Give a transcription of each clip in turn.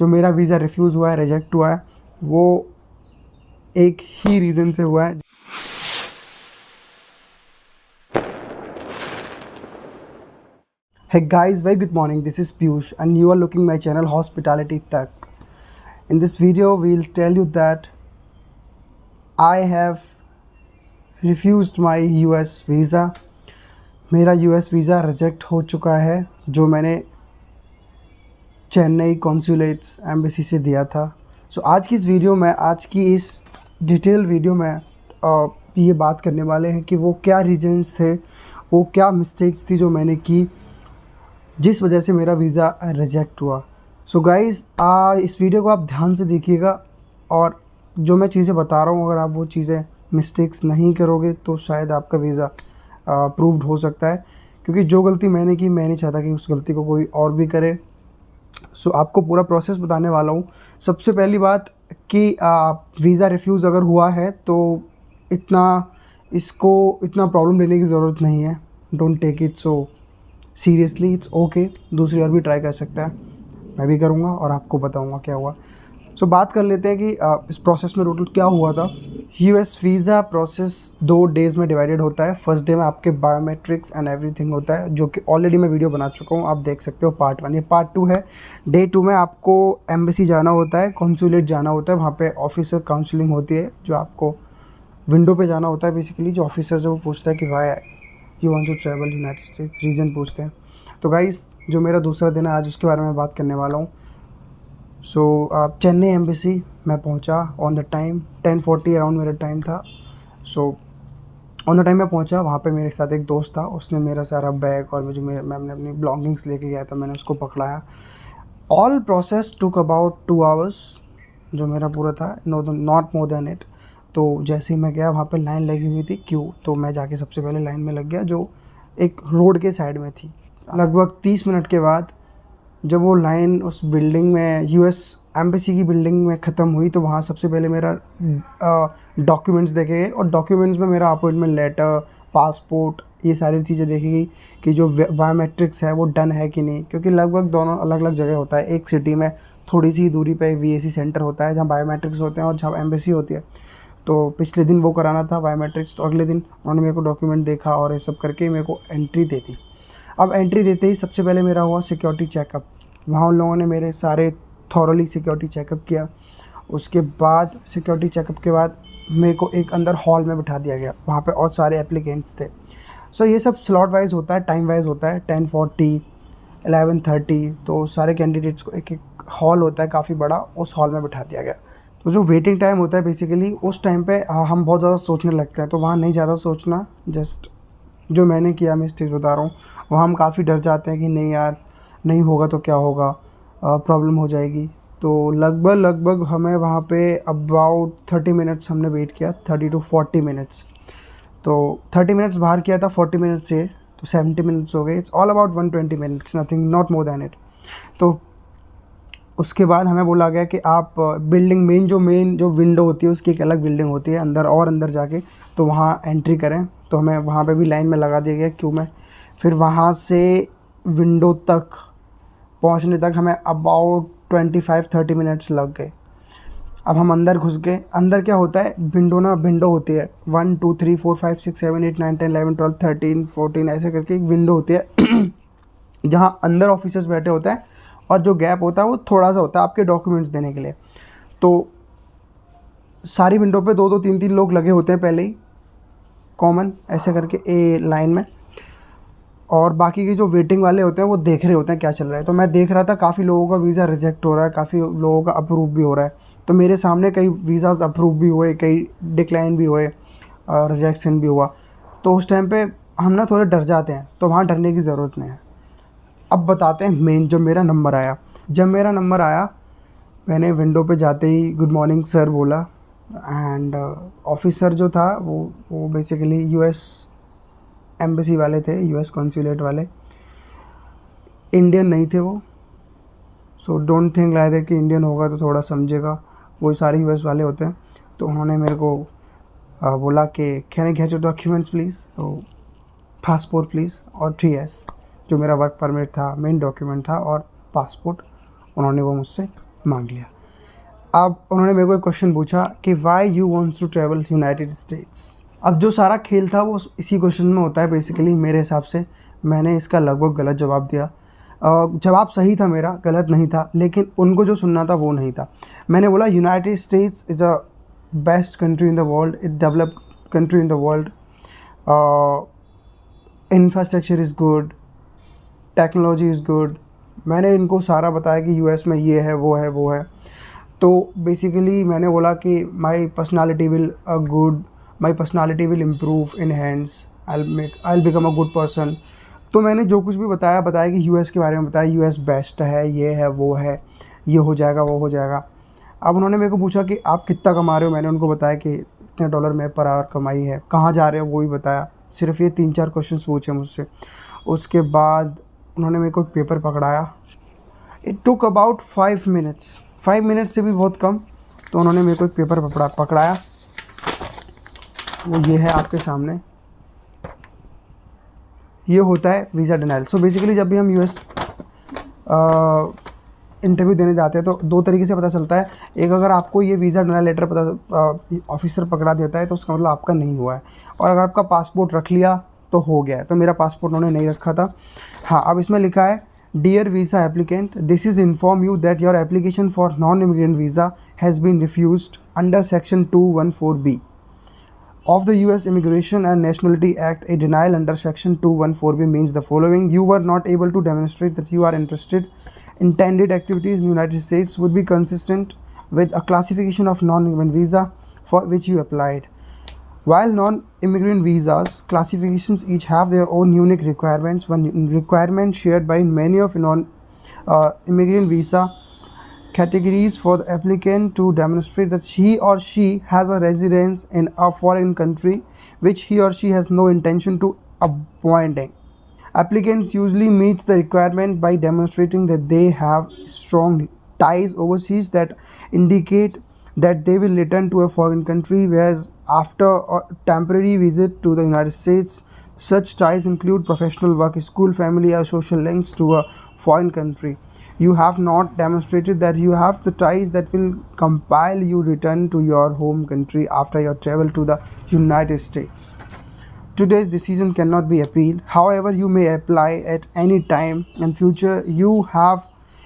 जो मेरा visa refuse हुआ है, रिजेक्ट हुआ है, वो एक ही रीज़न से हुआ है। Hey guys, very good morning. This is Piyush and you are looking my channel Hospitality Tech. In this video, we'll tell you that I have refused my US visa. मेरा US visa reject हो चुका है जो मैंने Chennai consulates embassy से दिया था। सो आज की इस वीडियो में, आज की इस डिटेल वीडियो में ये बात करने वाले हैं कि वो क्या रीजंस थे, वो क्या मिस्टेक्स थी जो मैंने की जिस वजह से मेरा वीज़ा रिजेक्ट हुआ। सो गाइज़, इस वीडियो को आप ध्यान से देखिएगा और जो मैं चीज़ें बता रहा हूँ, अगर आप वो चीज़ें मिस्टेक्स नहीं करोगे तो शायद आपका वीज़ा अप्रूव्ड हो सकता है, क्योंकि जो गलती मैंने की, मैं नहीं चाहता कि उस गलती को कोई और भी करे। सो आपको पूरा प्रोसेस बताने वाला हूँ। सबसे पहली बात कि वीज़ा रिफ्यूज़ अगर हुआ है तो इतना प्रॉब्लम लेने की ज़रूरत नहीं है। Don't take it so seriously, it's okay. दूसरी और भी ट्राई कर सकता है, मैं भी करूँगा और आपको बताऊँगा क्या हुआ। सो बात कर लेते हैं कि इस प्रोसेस में टोटल क्या हुआ था। यूएस वीज़ा प्रोसेस 2 डेज़ में डिवाइडेड होता है। फर्स्ट डे में आपके बायोमेट्रिक्स एंड एवरीथिंग होता है, जो कि ऑलरेडी मैं वीडियो बना चुका हूँ, आप देख सकते हो पार्ट 1। ये पार्ट 2 है। डे 2 में आपको एम्बेसी जाना होता है, कॉन्सुलेट जाना होता है, वहाँ पे ऑफिसर काउंसलिंग होती है, जो आपको विंडो पे जाना होता है। बेसिकली जो ऑफिसर है वो पूछता है कि why you want to travel United States, reason पूछते हैं। तो गाइस, जो मेरा दूसरा दिन है आज, उसके बारे में बात करने वाला हूँ। सो चेन्नई एम्बेसी मैं पहुँचा ऑन द टाइम, 10:40 अराउंड मेरा टाइम था। सो ऑन द टाइम मैं पहुँचा। वहाँ पे मेरे साथ एक दोस्त था, उसने मेरा सारा बैग और मैंने अपनी बिलोंगिंग्स लेके गया था, मैंने उसको पकड़ाया। All process took about 2 hours, जो मेरा पूरा था, नॉट मोर देन इट। तो जैसे ही मैं गया, वहाँ पे लाइन लगी हुई थी, क्यों, तो मैं जाके सबसे पहले लाइन में लग गया, जो एक रोड के साइड में थी। लगभग 30 मिनट के बाद जब वो लाइन उस बिल्डिंग में, यूएस एम्बेसी की बिल्डिंग में ख़त्म हुई, तो वहाँ सबसे पहले मेरा डॉक्यूमेंट्स देखे गए और डॉक्यूमेंट्स में मेरा अपॉइंटमेंट लेटर, पासपोर्ट, ये सारी चीज़ें देखी गई कि जो बायोमेट्रिक्स है वो डन है कि नहीं, क्योंकि लगभग दोनों अलग अलग जगह होता है। एक सिटी में थोड़ी सी दूरी पे वीएसी सेंटर होता है जहाँ बायोमेट्रिक्स होते हैं और जहाँ एम्बेसी होती है। तो पिछले दिन वो कराना था बायोमेट्रिक्स, तो अगले दिन उन्होंने मेरे को डॉक्यूमेंट देखा और ये सब करके मेरे को एंट्री दे दी। अब एंट्री देते ही सबसे पहले मेरा हुआ सिक्योरिटी चेकअप। वहाँ उन लोगों ने मेरे सारे थॉरोली सिक्योरिटी चेकअप किया। उसके बाद सिक्योरिटी चेकअप के बाद मेरे को एक अंदर हॉल में बिठा दिया गया, वहाँ पे और सारे एप्लीकेंट्स थे। सो ये सब स्लॉट वाइज होता है, टाइम वाइज होता है, 10:40, 11:30, तो सारे कैंडिडेट्स को एक एक हॉल होता है काफ़ी बड़ा, उस हॉल में बिठा दिया गया। तो जो वेटिंग टाइम होता है बेसिकली, उस टाइम पे हम बहुत ज़्यादा सोचने लगते हैं, तो वहाँ नहीं ज़्यादा सोचना। जस्ट जो मैंने किया, मैं स्टेज बता रहा हूँ, वहाँ हम काफ़ी डर जाते हैं कि नहीं यार, नहीं होगा तो क्या होगा, प्रॉब्लम हो जाएगी। तो लगभग हमें वहाँ पे अबाउट 30 मिनट्स हमने वेट किया, 30 to 40 मिनट्स। तो 30 मिनट्स बाहर किया था 40 मिनट्स से, तो 70 मिनट्स हो गए। It's all about 120 minutes, nothing, not more than it. तो उसके बाद हमें बोला गया कि आप बिल्डिंग मेन जो विंडो होती है, उसकी एक अलग बिल्डिंग होती है अंदर जाके, तो वहाँ एंट्री करें। तो हमें वहाँ पे भी लाइन में लगा दिया गया क्यों में। फिर वहाँ से विंडो तक पहुँचने तक हमें अबाउट 25-30 मिनट्स लग गए। अब हम अंदर घुस गए। अंदर क्या होता है, विंडो होती है 1 2 3 4 5 6 7 8 9 10 11 12 13 14 ऐसे करके एक विंडो होती है जहाँ अंदर ऑफिसर्स बैठे होते हैं और जो गैप होता है वो थोड़ा सा होता है आपके डॉक्यूमेंट्स देने के लिए। तो सारी विंडो पे 2-2 3-3 लोग लगे होते हैं पहले ही, कॉमन ऐसे करके ए लाइन में, और बाकी के जो वेटिंग वाले होते हैं वो देख रहे होते हैं क्या चल रहा है। तो मैं देख रहा था काफ़ी लोगों का वीज़ा रिजेक्ट हो रहा है, काफ़ी लोगों का अप्रूव भी हो रहा है। तो मेरे सामने कई वीज़ाज़ अप्रूव भी हुए, कई डिक्लाइन भी हुए, रिजेक्शन भी हुआ। तो उस टाइम पे हम ना थोड़े डर जाते हैं, तो वहाँ डरने की ज़रूरत नहीं है। अब बताते हैं मेन, जब मेरा नंबर आया, मैंने विंडो पे जाते ही गुड मॉर्निंग सर बोला। एंड ऑफिसर जो था वो बेसिकली यूएस एम्बेसी वाले थे, यूएस कॉन्सुलेट वाले, इंडियन नहीं थे वो। So don't think like that कि इंडियन होगा तो थोड़ा समझेगा, वो सारे यूएस वाले होते हैं। तो उन्होंने मेरे को बोला कि can I get your documents please, तो पासपोर्ट प्लीज़ और 3S जो मेरा वर्क परमिट था, मेन डॉक्यूमेंट था, और पासपोर्ट, उन्होंने वो मुझसे मांग लिया। अब उन्होंने मेरे को एक क्वेश्चन पूछा कि why you wants to travel United States. अब जो सारा खेल था वो इसी क्वेश्चन में होता है बेसिकली मेरे हिसाब से। मैंने इसका लगभग गलत जवाब दिया। जवाब सही था मेरा, गलत नहीं था, लेकिन उनको जो सुनना था वो नहीं था। मैंने बोला United states is a best country in the world, it developed country in the world, infrastructure is good, technology is good. मैंने इनको सारा बताया कि यूएस में ये है वो है वो है। तो बेसिकली मैंने बोला कि माई personality will improve in hands, I become a good person. तो मैंने जो कुछ भी बताया कि यूएस के बारे में बताया, यूएस बेस्ट है, ये है वो है, ये हो जाएगा वो हो जाएगा। अब उन्होंने मेरे को पूछा कि आप कितना कमा रहे हो। मैंने उनको बताया कि इतने डॉलर मेरे पर आवर कमाई है, कहाँ जा रहे हो वो भी बताया। सिर्फ ये 3-4 क्वेश्चन पूछे मुझसे। उसके बाद उन्होंने मेरे को एक पेपर पकड़ाया। It took about 5 minutes, 5 minute से भी बहुत कम। तो उन्होंने मेरे को एक पेपर पकड़ाया, वो ये है आपके सामने। ये होता है वीज़ा डिनाइल। सो बेसिकली जब भी हम यूएस इंटरव्यू देने जाते हैं तो 2 तरीके से पता चलता है। एक, अगर आपको ये वीज़ा डिनाइल लेटर ऑफिसर पकड़ा देता है तो उसका मतलब आपका नहीं हुआ है, और अगर आपका पासपोर्ट रख लिया तो हो गया है। तो मेरा पासपोर्ट उन्होंने नहीं रखा था। हाँ, अब इसमें लिखा है dear visa applicant, this is inform you that your application for non immigrant visa has been refused under section 214B of the US Immigration and Nationality Act. A denial under section 214B means the following: you were not able to demonstrate that you are interested. Intended activities in the United States would be consistent with a classification of non-immigrant visa for which you applied. While non-immigrant visas classifications each have their own unique requirements, one requirement shared by many of non-immigrant visa categories for the applicant to demonstrate that he or she has a residence in a foreign country which he or she has no intention to abandoning. Applicants usually meet the requirement by demonstrating that they have strong ties overseas that indicate that they will return to a foreign country, whereas after a temporary visit to the United States, such ties include professional work, school, family, or social links to a foreign country. You have not demonstrated that you have the ties that will compel you return to your home country after your travel to the United States. Today's decision cannot be appealed. However, you may apply at any time in future.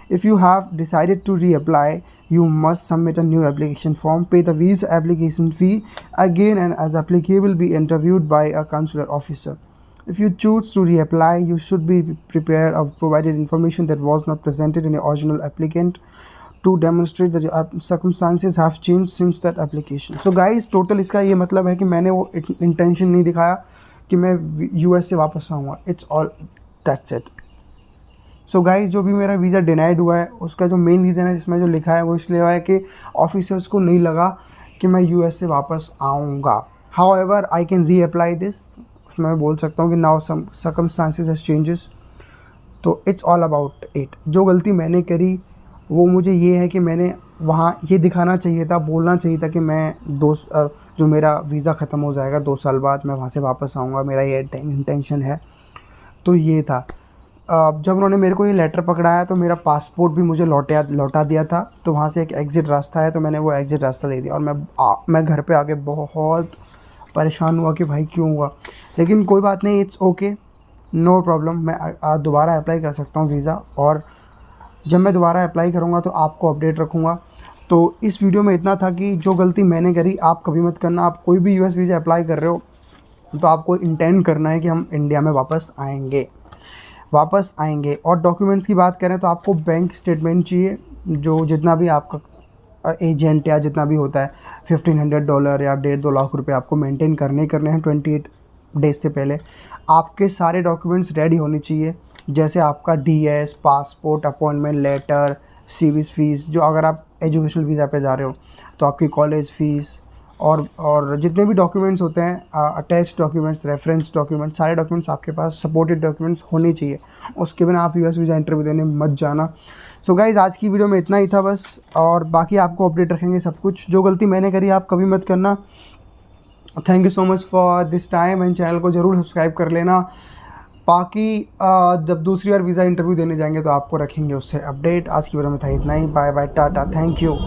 If you have decided to reapply, you must submit a new application form, pay the visa application fee again, and as applicable, be interviewed by a consular officer. If you choose to reapply, you should be prepared of provided information that was not presented in the original applicant to demonstrate that your circumstances have changed since that application. So guys, total इसका ये मतलब है कि मैंने वो intention नहीं दिखाया कि मैं यूएस से वापस आऊँगा। It's all that's it. So guys, जो भी मेरा वीज़ा डिनाइड हुआ है उसका जो मेन रीज़न है जिसमें जो लिखा है वो इसलिए हुआ है कि ऑफिसर्स को नहीं लगा कि मैं यूएस से वापस आऊँगा। However I can reapply this, उसमें मैं बोल सकता हूँ कि now some circumstances has changes. तो इट्स ऑल अबाउट इट। जो गलती मैंने करी वो मुझे ये है कि मैंने वहाँ ये दिखाना चाहिए था, बोलना चाहिए था कि मैं जो मेरा वीज़ा ख़त्म हो जाएगा 2 साल बाद, मैं वहाँ से वापस आऊँगा, मेरा ये इंटेंशन है। तो ये था। जब उन्होंने मेरे को ये लेटर पकड़ाया तो मेरा पासपोर्ट भी मुझे लौटा दिया था। तो वहाँ से एक एग्ज़िट रास्ता है, तो मैंने वो एग्ज़िट रास्ता ले दिया और मैं घर पे आके बहुत परेशान हुआ कि भाई क्यों हुआ। लेकिन कोई बात नहीं, इट्स ओके, नो प्रॉब्लम। मैं दोबारा अप्लाई कर सकता हूँ वीज़ा, और जब मैं दोबारा अप्लाई करूँगा तो आपको अपडेट रखूँगा। तो इस वीडियो में इतना था कि जो गलती मैंने करी आप कभी मत करना। आप कोई भी यूएस वीज़ा अप्लाई कर रहे हो तो आपको इंटेंड करना है कि हम इंडिया में वापस आएंगे। और डॉक्यूमेंट्स की बात करें तो आपको बैंक स्टेटमेंट चाहिए, जो जितना भी आपका एजेंट या जितना भी होता है $1,500 या 1.5-2 लाख रुपए आपको मेंटेन करने हैं 28 डेज से पहले। आपके सारे डॉक्यूमेंट्स रेडी होने चाहिए, जैसे आपका DS, passport, appointment letter, CVs fees, जो अगर आप एजुकेशनल वीज़ा पे जा रहे हो तो आपकी कॉलेज फ़ीस, और जितने भी डॉक्यूमेंट्स होते हैं, अटैच डॉक्यूमेंट्स, रेफरेंस डॉक्यूमेंट्स, सारे डॉक्यूमेंट्स आपके पास सपोर्टेड डॉक्यूमेंट्स होने चाहिए। उसके बिना आप यूएस वीज़ा इंटरव्यू देने मत जाना। सो गाइज़, आज की वीडियो में इतना ही था बस, और बाकी आपको अपडेट रखेंगे सब कुछ। जो गलती मैंने करी आप कभी मत करना। Thank you so much for this time, and channel को ज़रूर सब्सक्राइब कर लेना। बाकी जब दूसरी बार वीज़ा इंटरव्यू देने जाएंगे तो आपको रखेंगे उससे अपडेट। आज की वीडियो में था इतना ही। Bye bye, tata, thank you.